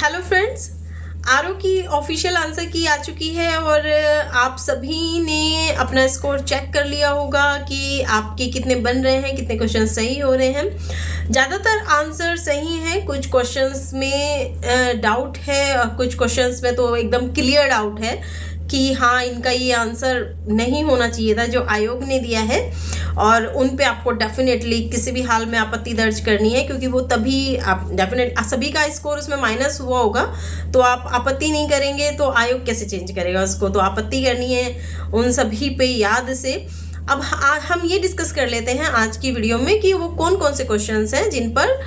Hello friends, RO की official answer की आ चुकी है और आप सभी ने अपना स्कोर चेक कर लिया होगा कि आपके कितने बन रहे हैं, कितने क्वेश्चन सही हो रहे हैं। ज़्यादातर आंसर सही हैं, कुछ क्वेश्चंस में डाउट है और कुछ क्वेश्चंस में तो एकदम क्लियर डाउट है कि हाँ, इनका ये आंसर नहीं होना चाहिए था जो आयोग ने दिया है, और उन पे आपको डेफिनेटली किसी भी हाल में आपत्ति दर्ज करनी है, क्योंकि वो तभी आप डेफिनेट सभी का स्कोर उसमें माइनस हुआ होगा, तो आप आपत्ति नहीं करेंगे तो आयोग कैसे चेंज करेगा उसको, तो आपत्ति करनी है उन सभी पे याद से। अब हम ये डिस्कस कर लेते हैं आज की वीडियो में कि वो कौन कौन से क्वेश्चंस हैं जिन पर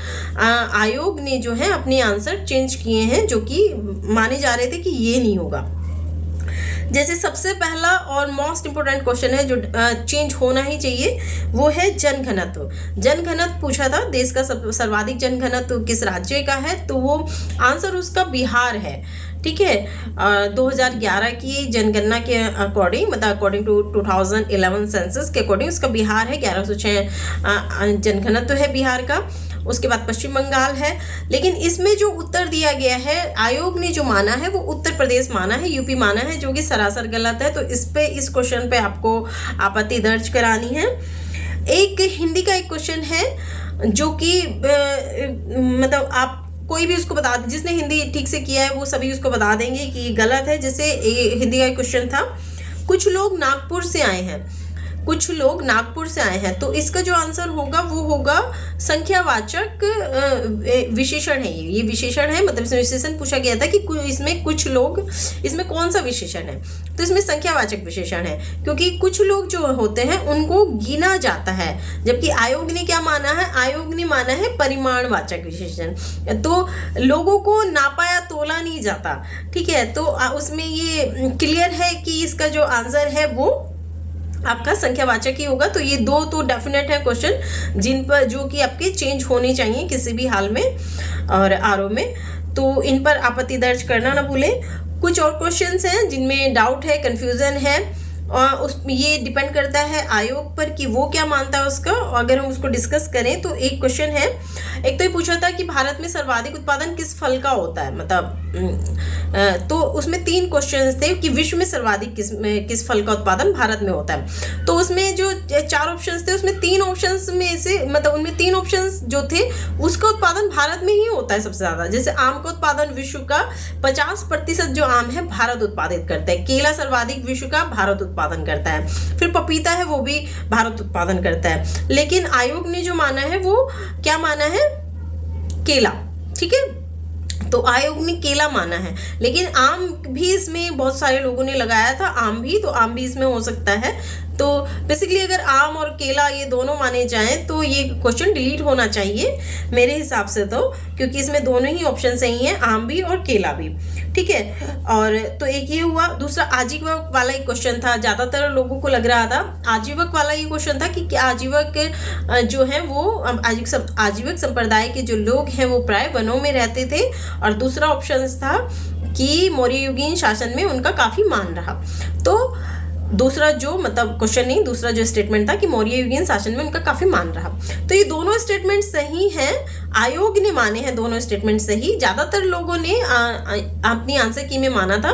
आयोग ने जो है अपने आंसर चेंज किए हैं, जो कि माने जा रहे थे कि ये नहीं होगा। जैसे सबसे पहला और मोस्ट इम्पोर्टेंट क्वेश्चन है जो चेंज होना ही चाहिए, वो है जनघनत्व। जनघनत्व पूछा था, देश का सर्वाधिक जनघनत्व किस राज्य का है, तो वो आंसर उसका बिहार है। ठीक है, 2011 की जनगणना के अकॉर्डिंग, मतलब अकॉर्डिंग टू 2011 सेंसस के अकॉर्डिंग उसका बिहार है। 1106 जनघनत्व है बिहार का। उसके बाद पश्चिम बंगाल है, लेकिन इसमें जो उत्तर दिया गया है आयोग ने जो माना है वो उत्तर प्रदेश माना है, यूपी माना है, जो कि सरासर गलत है। तो इस क्वेश्चन पे आपको आपत्ति दर्ज करानी है। एक हिंदी का एक क्वेश्चन है जो कि मतलब आप कोई भी उसको बता, जिसने हिंदी ठीक से किया है वो सभी उसको बता देंगे कि गलत है। जैसे हिंदी का एक क्वेश्चन था, कुछ लोग नागपुर से आए हैं, कुछ लोग नागपुर से आए हैं, तो इसका जो आंसर होगा वो होगा संख्यावाचक विशेषण है। ये विशेषण है, मतलब इसमें विशेषण पूछा गया था कि इसमें कुछ लोग, इसमें कौन सा विशेषण है, तो इसमें संख्यावाचक विशेषण है, क्योंकि कुछ लोग जो होते हैं उनको गिना जाता है, जबकि आयोग ने क्या माना है, आयोग ने माना है परिमाणवाचक विशेषण। तो लोगों को नापा या तोला नहीं जाता। ठीक है, तो उसमें ये क्लियर है कि इसका जो आंसर है वो आपका संख्यावाचक ही होगा। तो ये दो तो डेफिनेट है क्वेश्चन जिन पर जो कि आपके चेंज होने चाहिए किसी भी हाल में और आरओ में, तो इन पर आपत्ति दर्ज करना ना भूलें। कुछ और क्वेश्चंस हैं जिनमें डाउट है, कंफ्यूजन है, और ये डिपेंड करता है आयोग पर कि वो क्या मानता है उसका। अगर हम उसको डिस्कस करें तो एक क्वेश्चन है, एक तो ये पूछा था कि भारत में सर्वाधिक उत्पादन किस फल का होता है, मतलब तो उसमें 3 क्वेश्चंस थे कि विश्व में सर्वाधिक किस फल का उत्पादन भारत में होता है। तो उसमें जो 4 ऑप्शंस थे उसमें 3 ऑप्शंस में से, मतलब उनमें 3 ऑप्शंस जो थे उसका उत्पादन भारत में ही होता है सबसे ज्यादा। जैसे आम का उत्पादन विश्व का 50% जो आम है भारत उत्पादित करता है, केला सर्वाधिक विश्व का भारत उत्पादन करता है, फिर पपीता है वो भी भारत उत्पादन करता है। लेकिन आयोग ने जो माना है वो क्या माना है, केला। ठीक है, तो आयोग ने केला माना है, लेकिन आम भी इसमें बहुत सारे लोगों ने लगाया था, आम भी, तो आम भी इसमें हो सकता है। तो बेसिकली अगर आम और केला ये दोनों माने जाएं तो ये क्वेश्चन डिलीट होना चाहिए मेरे हिसाब से, तो क्योंकि इसमें दोनों ही ऑप्शन सही हैं, आम भी और केला भी। ठीक है, और तो एक ये हुआ। दूसरा आजीवक वाला एक क्वेश्चन था, ज़्यादातर लोगों को लग रहा था आजीवक वाला ये क्वेश्चन था कि क्या आजीवक जो है वो आजीवक संप्रदाय के जो लोग हैं वो प्राय वनों में रहते थे, और दूसरा ऑप्शन था कि मौर्ययुगीन शासन में उनका काफ़ी मान रहा। तो दूसरा जो, मतलब क्वेश्चन नहीं, दूसरा जो स्टेटमेंट था कि मौर्य युगीन शासन में उनका काफी मान रहा, तो ये दोनों स्टेटमेंट सही हैं, आयोग ने माने हैं दोनों स्टेटमेंट सही। ज्यादातर लोगों ने अपनी आंसर की में माना था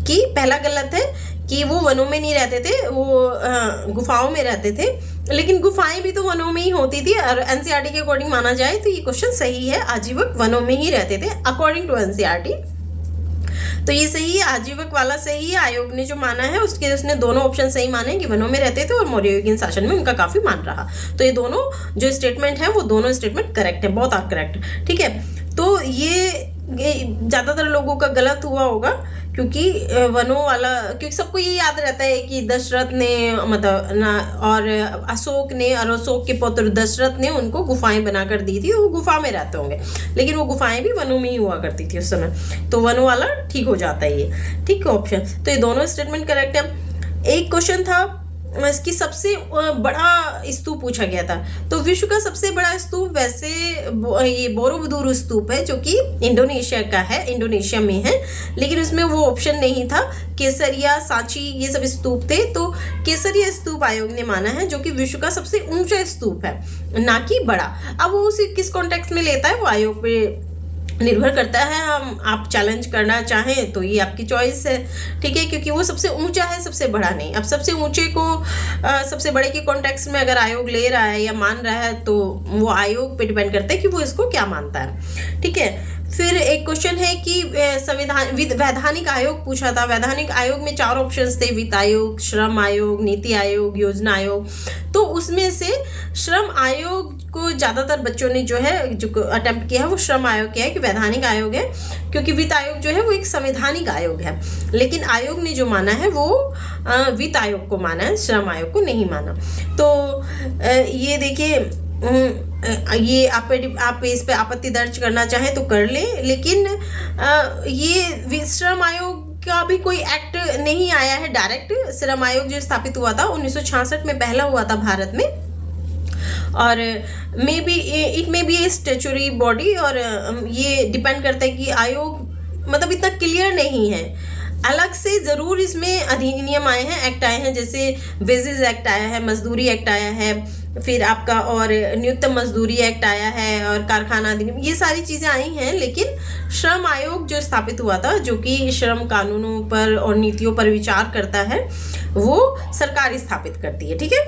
कि पहला गलत है कि वो वनों में नहीं रहते थे, वो गुफाओं में रहते थे, लेकिन गुफाएं भी तो वनों में ही होती थी, और एनसीईआरटी के अकॉर्डिंग माना जाए तो ये क्वेश्चन सही है, आजीवक वनों में ही रहते थे अकॉर्डिंग टू एनसीईआरटी। तो ये सही है, आजीवक वाला सही है, आयोग ने जो माना है उसने दोनों ऑप्शन सही माने कि वनों में रहते थे और मौर्ययुगीन शासन में उनका काफी मान रहा। तो ये दोनों जो स्टेटमेंट है वो दोनों स्टेटमेंट करेक्ट है, बहुत आर करेक्ट। ठीक है, तो ये ज्यादातर लोगों का गलत हुआ होगा, क्योंकि वनों वाला, क्योंकि सबको ये याद रहता है कि दशरथ ने, मतलब ना, और अशोक ने, और अशोक के पुत्र दशरथ ने उनको गुफाएं बनाकर दी थी, वो गुफा में रहते होंगे, लेकिन वो गुफाएं भी वनों में ही हुआ करती थी उस समय, तो वनों वाला ठीक हो जाता है ये। ठीक है ऑप्शन, तो ये दोनों स्टेटमेंट करेक्ट है। एक क्वेश्चन था इसकी सबसे बड़ा स्तूप पूछा गया था, तो विश्व का सबसे बड़ा स्तूप वैसे ये बोरोबुदुर स्तूप है, जो कि इंडोनेशिया का है, इंडोनेशिया में है, लेकिन उसमें वो ऑप्शन नहीं था। केसरिया, सांची ये सब स्तूप थे, तो केसरिया स्तूप आयोग ने माना है, जो कि विश्व का सबसे ऊंचा स्तूप है, ना कि बड़ा। अब वो उसे किस कॉन्टेक्स्ट में लेता है वो आयोग पे निर्भर करता है, हम आप चैलेंज करना चाहें तो ये आपकी चॉइस है, ठीक है, क्योंकि वो सबसे ऊंचा है, सबसे बड़ा नहीं। अब सबसे ऊंचे को सबसे बड़े के कॉन्टेक्स्ट में अगर आयोग ले रहा है या मान रहा है तो वो आयोग पे डिपेंड करता है कि वो इसको क्या मानता है, ठीक है। फिर एक क्वेश्चन है कि वैधानिक आयोग पूछा था। वैधानिक आयोग में 4 ऑप्शंस थे, वित्त आयोग, श्रम आयोग, नीति आयोग, योजना आयोग। तो उसमें से श्रम आयोग को ज़्यादातर बच्चों ने जो है जो अटेम्प्ट किया है वो श्रम आयोग किया है कि वैधानिक आयोग है, क्योंकि वित्त आयोग जो है वो एक संवैधानिक आयोग है। लेकिन आयोग ने जो माना है वो वित्त आयोग को माना है, श्रम आयोग को नहीं माना। तो ये देखिए, ये आप इस पे आपत्ति दर्ज करना चाहें तो कर लें, लेकिन ये श्रम आयोग का भी कोई एक्ट नहीं आया है डायरेक्ट। श्रम आयोग जो स्थापित हुआ था 1966 में पहला हुआ था भारत में, और it may be A statutory body, और ये डिपेंड करता है कि आयोग मतलब इतना क्लियर नहीं है। अलग से ज़रूर इसमें अधिनियम आए हैं, एक्ट आए हैं, जैसे वेजेस एक्ट आया है, मजदूरी एक्ट आया है, फिर आपका और न्यूनतम मजदूरी एक्ट आया है, और कारखाना अधिनियम, ये सारी चीज़ें आई हैं। लेकिन श्रम आयोग जो स्थापित हुआ था, जो कि श्रम कानूनों पर और नीतियों पर विचार करता है, वो सरकार स्थापित करती है, ठीक है।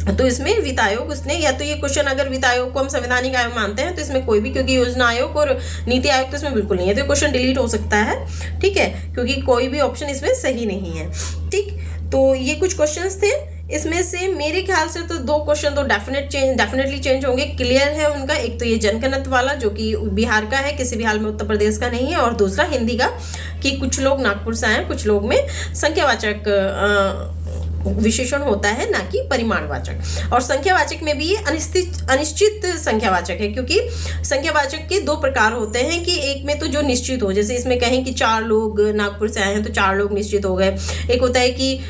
तो इसमें वित्त आयोग उसने, या तो ये क्वेश्चन अगर वित्त आयोग को हम संवैधानिक आयोग मानते हैं तो इसमें कोई भी, क्योंकि योजना आयोग और नीति आयोग तो इसमें बिल्कुल नहीं है, तो क्वेश्चन डिलीट हो सकता है, ठीक है, क्योंकि कोई भी ऑप्शन इसमें सही नहीं है, ठीक। तो ये कुछ क्वेश्चंस थे। इसमें से मेरे ख्याल से तो 2 क्वेश्चन तो डेफिनेटली चेंज होंगे, क्लियर है उनका। एक तो ये जनगणना वाला जो कि बिहार का है, किसी भी हाल में उत्तर प्रदेश का नहीं है, और दूसरा हिंदी का कि कुछ लोग नागपुर से आए, कुछ लोग में संख्यावाचक विशेषण होता है, ना कि परिमाणवाचक। और संख्यावाचक में भी ये अनिश्चित संख्यावाचक है, क्योंकि संख्यावाचक के 2 प्रकार होते हैं कि एक में तो जो निश्चित हो, जैसे इसमें कहें कि 4 लोग नागपुर से आए हैं तो 4 लोग निश्चित हो गए। एक होता है कि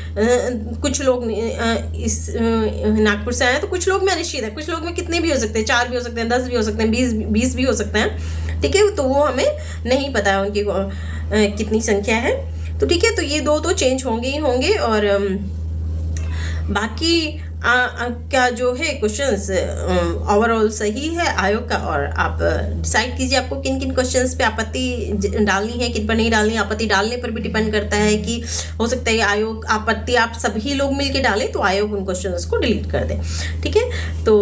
कुछ लोग इस नागपुर से आए हैं तो कुछ लोग में अनिश्चित है, कुछ लोग में कितने भी हो सकते हैं, 4 भी हो सकते हैं, 10 भी हो सकते हैं, 20 भी हो सकते हैं, ठीक है। तो वो हमें नहीं पता है उनकी कितनी संख्या है, तो ठीक है। तो ये 2 तो चेंज होंगे ही होंगे, और बाकी क्या जो है क्वेश्चंस ओवरऑल सही है आयोग का। और आप डिसाइड कीजिए आपको किन किन क्वेश्चंस पे आपत्ति डालनी है, किन पर नहीं डालनी है। आपत्ति डालने पर भी डिपेंड करता है कि हो सकता है आयोग आपत्ति आप सभी लोग मिलके डालें तो आयोग उन क्वेश्चंस को डिलीट कर दे, ठीक है। तो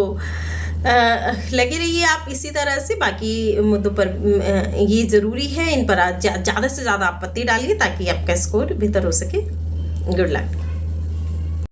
लगे रहिए आप इसी तरह से, बाकी मुद्दों पर ये ज़रूरी है इन पर ज़्यादा से ज़्यादा आपत्ति डालिए ताकि आपका स्कोर बेहतर हो सके। Good luck.